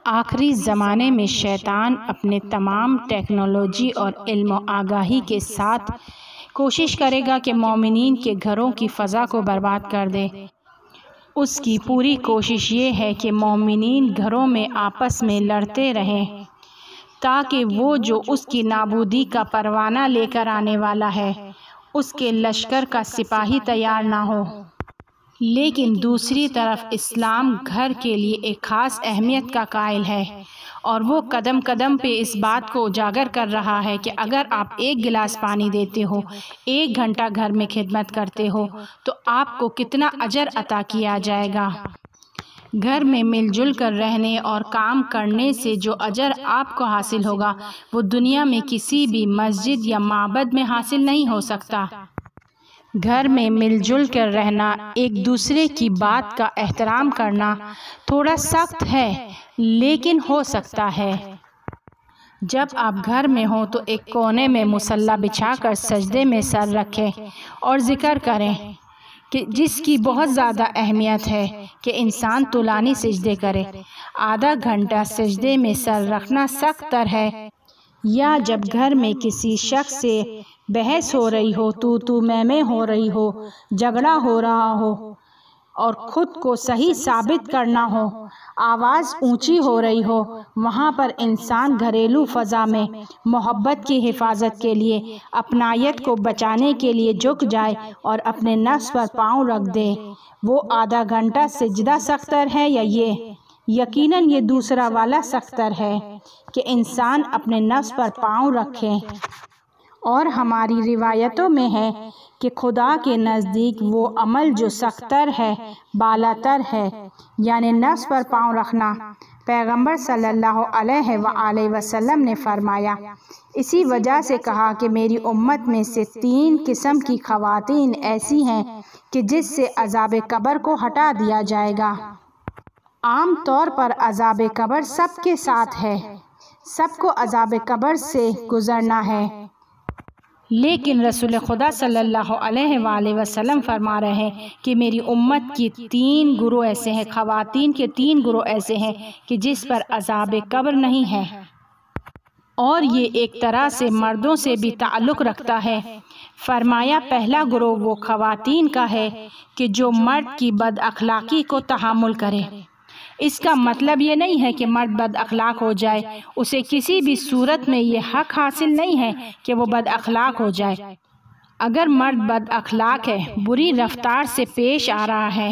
آخری زمانے میں شیطان اپنے تمام ٹیکنالوجی اور علم و آگاہی کے ساتھ کوشش کرے گا کہ مومنین کے گھروں کی فضا کو برباد کر دے۔ اس کی پوری کوشش یہ ہے کہ مومنین گھروں میں آپس میں لڑتے رہیں تاکہ وہ جو اس کی نابودی کا پروانہ لے کر آنے والا ہے اس کے لشکر کا سپاہی تیار نہ ہو۔ لیکن دوسری طرف اسلام گھر کے لیے ایک خاص اہمیت کا قائل ہے اور وہ قدم قدم پہ اس بات کو اجاگر کر رہا ہے کہ اگر آپ ایک گلاس پانی دیتے ہو، 1 گھنٹہ گھر میں خدمت کرتے ہو تو آپ کو کتنا اجر عطا کیا جائے گا۔ گھر میں مل جل کر رہنے اور کام کرنے سے جو اجر آپ کو حاصل ہوگا وہ دنیا میں کسی بھی مسجد یا معبد میں حاصل نہیں ہو سکتا۔ گھر میں مل جل کر رہنا، ایک دوسرے کی بات کا احترام کرنا تھوڑا سخت ہے لیکن ہو سکتا ہے۔ جب آپ گھر میں ہوں تو ایک کونے میں مصلی بچھا کر سجدے میں سر رکھیں اور ذکر کریں کہ جس کی بہت زیادہ اہمیت ہے کہ انسان طولانی سجدے کرے۔ آدھا گھنٹہ سجدے میں سر رکھنا سخت تر ہے۔ یا جب گھر میں کسی شخص سے بحث ہو رہی ہو، تو میں ہو رہی ہو، جھگڑا ہو رہا ہو اور خود کو صحیح ثابت کرنا ہو، آواز اونچی ہو رہی ہو، وہاں پر انسان گھریلو فضا میں محبت کی حفاظت کے لیے، اپنائیت کو بچانے کے لیے جھک جائے اور اپنے نفس پر پاؤں رکھ دے۔ وہ آدھا گھنٹہ سجدہ سخت تر ہے یا یہ؟ یقیناً یہ دوسرا والا سخت تر ہے کہ انسان اپنے نفس پر پاؤں رکھے۔ اور ہماری روایتوں میں ہے کہ خدا کے نزدیک وہ عمل جو سخت تر ہے بالاتر ہے، یعنی نفس پر پاؤں رکھنا۔ پیغمبر صلی اللہ علیہ وآلہ وسلم نے فرمایا، اسی وجہ سے کہا کہ میری امت میں سے 3 قسم کی خواتین ایسی ہیں کہ جس سے عذاب قبر کو ہٹا دیا جائے گا۔ عام طور پر عذاب قبر سب کے ساتھ ہے، سب کو عذاب قبر سے گزرنا ہے، لیکن رسول خدا صلی اللہ علیہ وآلہ وسلم فرما رہے ہیں کہ میری امت کی 3 گروہ ایسے ہیں، خواتین کے 3 گروہ ایسے ہیں کہ جس پر عذاب قبر نہیں ہے، اور یہ ایک طرح سے مردوں سے بھی تعلق رکھتا ہے۔ فرمایا پہلا گروہ وہ خواتین کا ہے کہ جو مرد کی بد اخلاقی کو تحمل کرے۔ اس کا مطلب یہ نہیں ہے کہ مرد بد اخلاق ہو جائے، اسے کسی بھی صورت میں یہ حق حاصل نہیں ہے کہ وہ بد اخلاق ہو جائے۔ اگر مرد بد اخلاق ہے، بری رفتار سے پیش آ رہا ہے،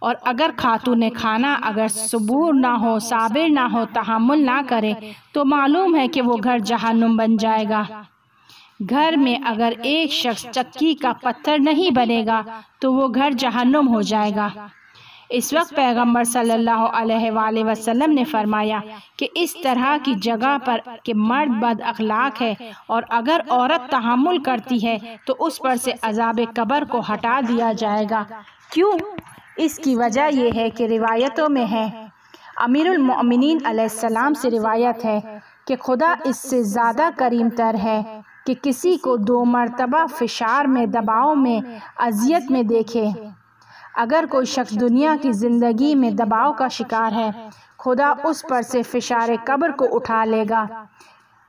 اور اگر خاتون خانہ اگر صبور نہ ہو، صابر نہ ہو، تحمل نہ کرے تو معلوم ہے کہ وہ گھر جہنم بن جائے گا۔ گھر میں اگر ایک شخص چکی کا پتھر نہیں بنے گا تو وہ گھر جہنم ہو جائے گا۔ اس وقت پیغمبر صلی اللہ علیہ وآلہ وسلم نے فرمایا کہ اس طرح کی جگہ پر کہ مرد بد اخلاق ہے اور اگر عورت تحمل کرتی ہے تو اس پر سے عذاب قبر کو ہٹا دیا جائے گا۔ کیوں؟ اس کی وجہ یہ ہے کہ روایتوں میں ہے، امیر المؤمنین علیہ السلام سے روایت ہے کہ خدا اس سے زیادہ کریم تر ہے کہ کسی کو 2 مرتبہ فشار میں، دباؤ میں، اذیت میں دیکھے۔ اگر کوئی شخص دنیا کی زندگی میں دباؤ کا شکار ہے، خدا اس پر سے فشار قبر کو اٹھا لے گا۔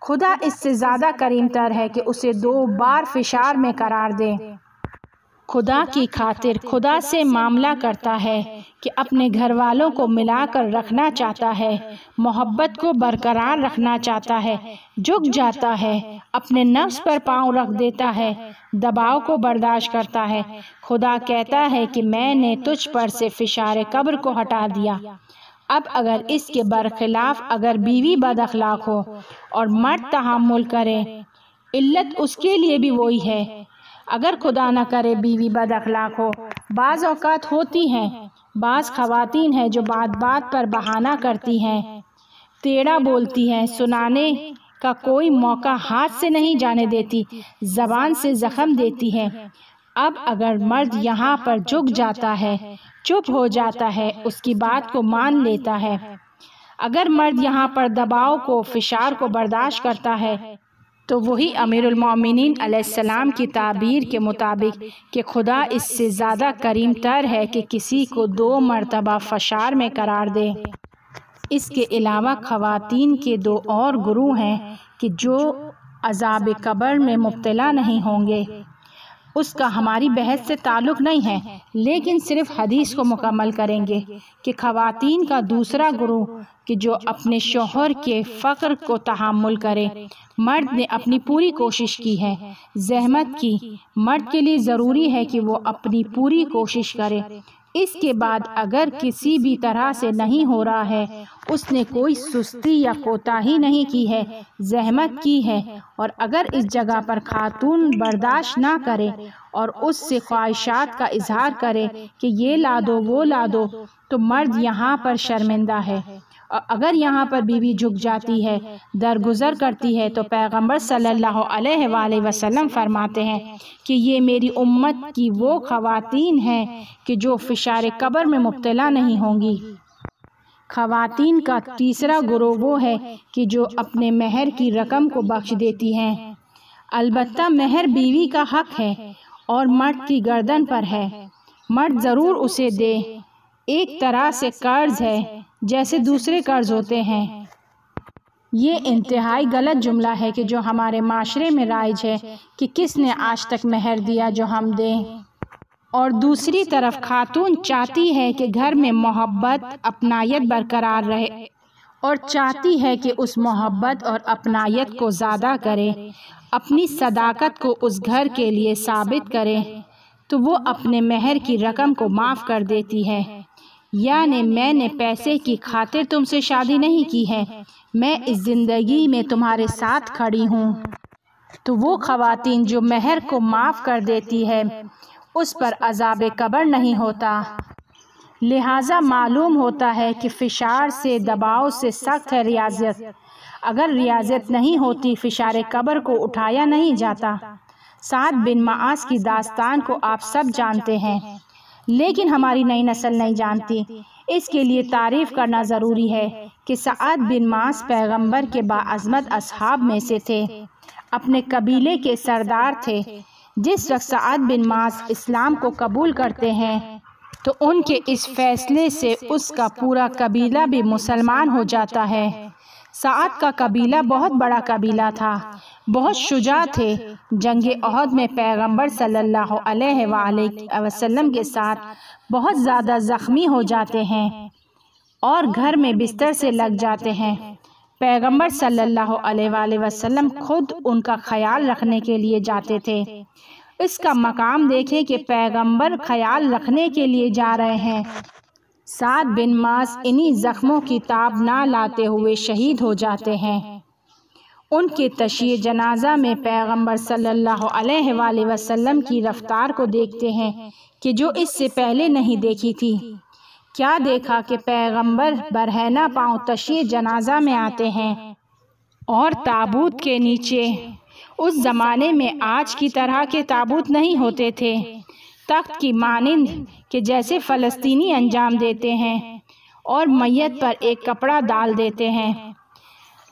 خدا اس سے زیادہ کریم تر ہے کہ اسے 2 بار فشار میں قرار دے۔ خدا کی خاطر خدا سے معاملہ کرتا ہے کہ اپنے گھر والوں کو ملا کر رکھنا چاہتا ہے، محبت کو برقرار رکھنا چاہتا ہے، جھک جاتا ہے، اپنے نفس پر پاؤں رکھ دیتا ہے، دباؤ کو برداشت کرتا ہے۔ خدا کہتا ہے کہ میں نے تجھ پر سے فشار قبر کو ہٹا دیا۔ اب اگر اس کے برخلاف اگر بیوی بد اخلاق ہو اور مرد تحمل کرے، علت اس کے لیے بھی وہی ہے۔ اگر خدا نہ کرے بیوی بد اخلاق ہو، بعض اوقات ہوتی ہیں، بعض خواتین ہیں جو بات بات پر بہانہ کرتی ہیں، ٹیڑھا بولتی ہیں، سنانے کا کوئی موقع ہاتھ سے نہیں جانے دیتی، زبان سے زخم دیتی ہیں۔ اب اگر مرد یہاں پر جھک جاتا ہے، چپ ہو جاتا ہے، اس کی بات کو مان لیتا ہے، اگر مرد یہاں پر دباؤ کو، فشار کو برداشت کرتا ہے تو وہی امیر المومنین علیہ السلام کی تعبیر کے مطابق کہ خدا اس سے زیادہ کریم تر ہے کہ کسی کو 2 مرتبہ فشار میں قرار دے۔ اس کے علاوہ خواتین کے 2 اور گروہ ہیں کہ جو عذاب قبر میں مبتلا نہیں ہوں گے۔ اس کا ہماری بحث سے تعلق نہیں ہے، لیکن صرف حدیث کو مکمل کریں گے کہ خواتین کا دوسرا گروہ کہ جو اپنے شوہر کے فقر کو تحمل کرے۔ مرد نے اپنی پوری کوشش کی ہے، زحمت کی۔ مرد کے لیے ضروری ہے کہ وہ اپنی پوری کوشش کرے۔ اس کے بعد اگر کسی بھی طرح سے نہیں ہو رہا ہے، اس نے کوئی سستی یا کوتاہی نہیں کی ہے، زحمت کی ہے، اور اگر اس جگہ پر خاتون برداشت نہ کرے اور اس سے خواہشات کا اظہار کرے کہ یہ لا دو وہ لا دو، تو مرد یہاں پر شرمندہ ہے۔ اور اگر یہاں پر بیوی جھک جاتی ہے، درگزر کرتی ہے، تو پیغمبر صلی اللہ علیہ وآلہ وسلم فرماتے ہیں کہ یہ میری امت کی وہ خواتین ہیں کہ جو فشار قبر میں مبتلا نہیں ہوں گی۔ خواتین کا تیسرا گروہ وہ ہے کہ جو اپنے مہر کی رقم کو بخش دیتی ہیں۔ البتہ مہر بیوی کا حق ہے اور مرد کی گردن پر ہے۔ مرد ضرور اسے دے، ایک طرح سے قرض ہے جیسے دوسرے قرض ہوتے ہیں۔ یہ انتہائی غلط جملہ ہے کہ جو ہمارے معاشرے میں رائج ہے کہ کس نے آج تک مہر دیا جو ہم دیں، اور دوسری طرف خاتون چاہتی ہے کہ گھر میں محبت اپنائیت برقرار رہے اور چاہتی ہے کہ اس محبت اور اپنائیت کو زیادہ کرے، اپنی صداقت کو اس گھر کے لیے ثابت کرے، تو وہ اپنے مہر کی رقم کو معاف کر دیتی ہے۔ یعنی میں نے پیسے کی خاطر تم سے شادی نہیں کی ہے، میں اس زندگی میں تمہارے ساتھ کھڑی ہوں۔ تو وہ خواتین جو مہر کو معاف کر دیتی ہے، اس پر عذاب قبر نہیں ہوتا۔ لہٰذا معلوم ہوتا ہے کہ فشار سے، دباؤ سے سخت ہے ریاضت۔ اگر ریاضت نہیں ہوتی، فشار قبر کو اٹھایا نہیں جاتا۔ سعد بن معاذ کی داستان کو آپ سب جانتے ہیں، لیکن ہماری نئی نسل نہیں جانتی۔ اس کے لیے تعریف کرنا ضروری ہے کہ سعد بن معاذ پیغمبر کے باعظمت اصحاب میں سے تھے، اپنے قبیلے کے سردار تھے۔ جس وقت سعد بن معاذ اسلام کو قبول کرتے ہیں تو ان کے اس فیصلے سے اس کا پورا قبیلہ بھی مسلمان ہو جاتا ہے۔ سعد کا قبیلہ بہت بڑا قبیلہ تھا، بہت شجاع تھے۔ جنگ احد میں پیغمبر صلی اللہ علیہ وآلہ وسلم کے ساتھ بہت زیادہ زخمی ہو جاتے ہیں اور گھر میں بستر سے لگ جاتے ہیں۔ پیغمبر صلی اللہ علیہ وآلہ وسلم خود ان کا خیال رکھنے کے لیے جاتے تھے۔ اس کا مقام دیکھیں کہ پیغمبر خیال رکھنے کے لیے جا رہے ہیں۔ سعد بن معاذ انہی زخموں کی تاب نہ لاتے ہوئے شہید ہو جاتے ہیں۔ ان کے تشییع جنازہ میں پیغمبر صلی اللہ علیہ وآلہ وسلم کی رفتار کو دیکھتے ہیں کہ جو اس سے پہلے نہیں دیکھی تھی۔ کیا دیکھا کہ پیغمبر برہنہ پاؤں تشییع جنازہ میں آتے ہیں اور تابوت کے نیچے، اس زمانے میں آج کی طرح کے تابوت نہیں ہوتے تھے، تخت کی مانند کہ جیسے فلسطینی انجام دیتے ہیں، اور میت پر ایک کپڑا ڈال دیتے ہیں۔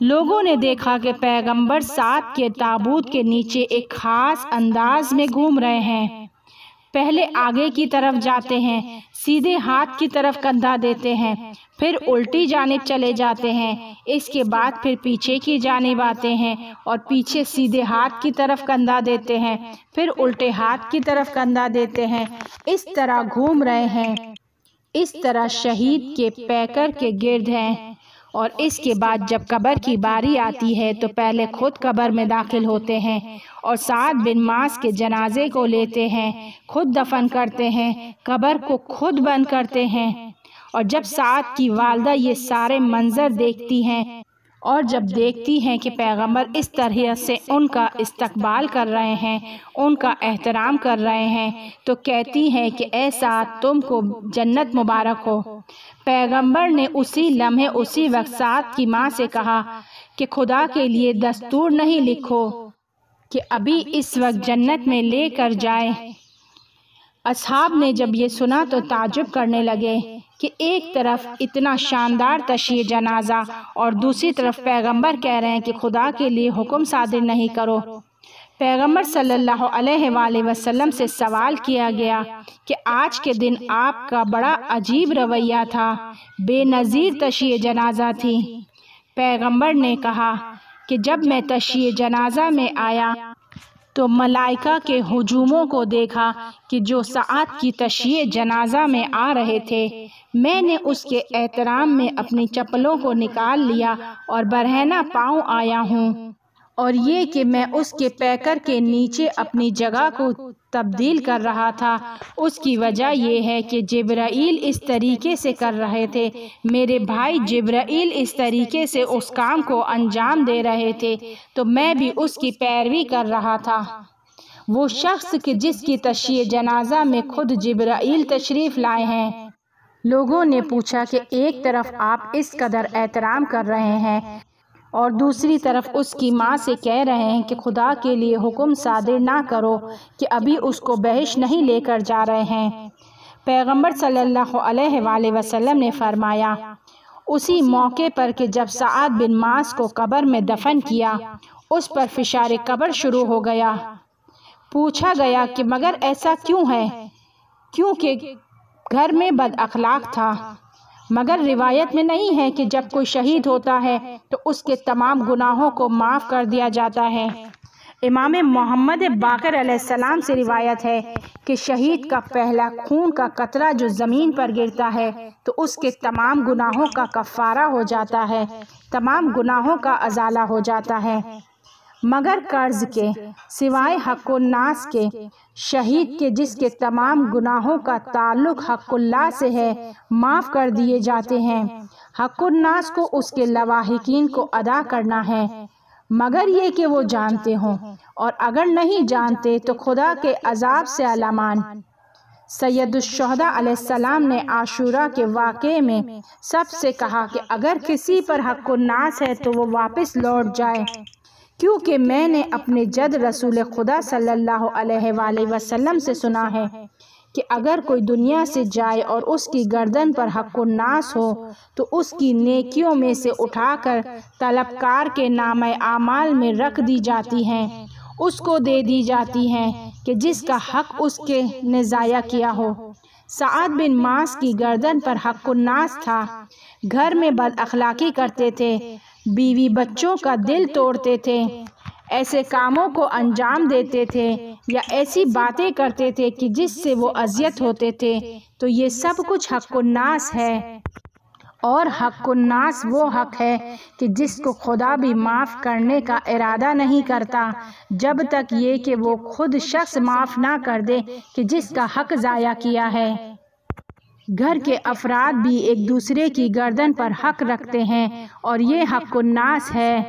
لوگوں نے دیکھا کہ پیغمبر سعد کے تابوت کے نیچے ایک خاص انداز میں گھوم رہے ہیں۔ پہلے آگے کی طرف جاتے ہیں، سیدھے ہاتھ کی طرف کندھا دیتے ہیں، پھر الٹی جانب چلے جاتے ہیں، اس کے بعد پھر پیچھے کی جانب آتے ہیں اور پیچھے سیدھے ہاتھ کی طرف کندھا دیتے ہیں، پھر الٹے ہاتھ کی طرف کندھا دیتے ہیں۔ اس طرح گھوم رہے ہیں، اس طرح شہید کے پیکر کے گرد ہیں۔ اور اس کے بعد جب قبر کی باری آتی ہے تو پہلے خود قبر میں داخل ہوتے ہیں اور سعد بن معاذ کے جنازے کو لیتے ہیں، خود دفن کرتے ہیں، قبر کو خود بند کرتے ہیں۔ اور جب سعد کی والدہ یہ سارے منظر دیکھتی ہیں اور جب دیکھتی ہیں کہ پیغمبر اس طرح سے ان کا استقبال کر رہے ہیں، ان کا احترام کر رہے ہیں، تو کہتی ہیں کہ اے سعد، تم کو جنت مبارک ہو۔ پیغمبر نے اسی لمحے اسی وقت سعد کی ماں سے کہا کہ خدا کے لیے دستور نہیں لکھو کہ ابھی اس وقت جنت میں لے کر جائے۔ اصحاب نے جب یہ سنا تو تعجب کرنے لگے کہ ایک طرف اتنا شاندار تشییع جنازہ اور دوسری طرف پیغمبر کہہ رہے ہیں کہ خدا کے لیے حکم صادر نہیں کرو۔ پیغمبر صلی اللہ علیہ وآلہ وسلم سے سوال کیا گیا کہ آج کے دن آپ کا بڑا عجیب رویہ تھا، بے نظیر تشییع جنازہ تھی۔ پیغمبر نے کہا کہ جب میں تشییع جنازہ میں آیا تو ملائکہ کے ہجوموں کو دیکھا کہ جو سعد کی تشییع جنازہ میں آ رہے تھے۔ میں نے اس کے احترام میں اپنی چپلوں کو نکال لیا اور برہنہ پاؤں آیا ہوں، اور یہ کہ میں اس کے پیکر کے نیچے اپنی جگہ کو تبدیل کر رہا تھا، اس کی وجہ یہ ہے کہ جبرائیل اس طریقے سے کر رہے تھے، میرے بھائی جبرائیل اس طریقے سے اس کام کو انجام دے رہے تھے تو میں بھی اس کی پیروی کر رہا تھا۔ وہ شخص کہ جس کی تشییع جنازہ میں خود جبرائیل تشریف لائے ہیں۔ لوگوں نے پوچھا کہ ایک طرف آپ اس قدر احترام کر رہے ہیں اور دوسری طرف اس کی ماں سے کہہ رہے ہیں کہ خدا کے لیے حکم صادر نہ کرو کہ ابھی اس کو بہشت نہیں لے کر جا رہے ہیں۔ پیغمبر صلی اللہ علیہ وآلہ وسلم نے فرمایا اسی موقع پر کہ جب سعد بن معاذ کو قبر میں دفن کیا، اس پر فشار قبر شروع ہو گیا۔ پوچھا گیا کہ مگر ایسا کیوں ہے؟ کیونکہ گھر میں بد اخلاق تھا۔ مگر روایت میں نہیں ہے کہ جب کوئی شہید ہوتا ہے تو اس کے تمام گناہوں کو معاف کر دیا جاتا ہے۔ امام محمد باقر علیہ السلام سے روایت ہے کہ شہید کا پہلا خون کا قطرہ جو زمین پر گرتا ہے تو اس کے تمام گناہوں کا کفارہ ہو جاتا ہے، تمام گناہوں کا ازالہ ہو جاتا ہے، مگر قرض کے، سوائے حق الناس کے۔ شہید کے جس کے تمام گناہوں کا تعلق حق اللہ سے ہے معاف کر دیے جاتے ہیں۔ حق الناس کو اس کے لواحقین کو ادا کرنا ہے، مگر یہ کہ وہ جانتے ہوں، اور اگر نہیں جانتے تو خدا کے عذاب سے الامان۔ سید الشہداء علیہ السلام نے عاشوراء کے واقعے میں سب سے کہا کہ اگر کسی پر حق الناس ہے تو وہ واپس لوٹ جائے، کیونکہ میں نے اپنے جد رسول خدا صلی اللہ علیہ وآلہ وسلم سے سنا ہے کہ اگر کوئی دنیا سے جائے اور اس کی گردن پر حق الناس ہو تو اس کی نیکیوں میں سے اٹھا کر طلبکار کے نامہ اعمال میں رکھ دی جاتی ہیں، اس کو دے دی جاتی ہیں کہ جس کا حق اس کے نے ضائع کیا ہو۔ سعد بن معاذ کی گردن پر حق الناس تھا، گھر میں بد اخلاقی کرتے تھے، بیوی بچوں کا دل توڑتے تھے، ایسے کاموں کو انجام دیتے تھے یا ایسی باتیں کرتے تھے کہ جس سے وہ اذیت ہوتے تھے، تو یہ سب کچھ حق الناس ہے۔ اور حق الناس وہ حق ہے کہ جس کو خدا بھی معاف کرنے کا ارادہ نہیں کرتا جب تک یہ کہ وہ خود شخص معاف نہ کر دے کہ جس کا حق ضائع کیا ہے۔ گھر کے افراد بھی ایک دوسرے کی گردن پر حق رکھتے ہیں اور یہ حق الناس ہے۔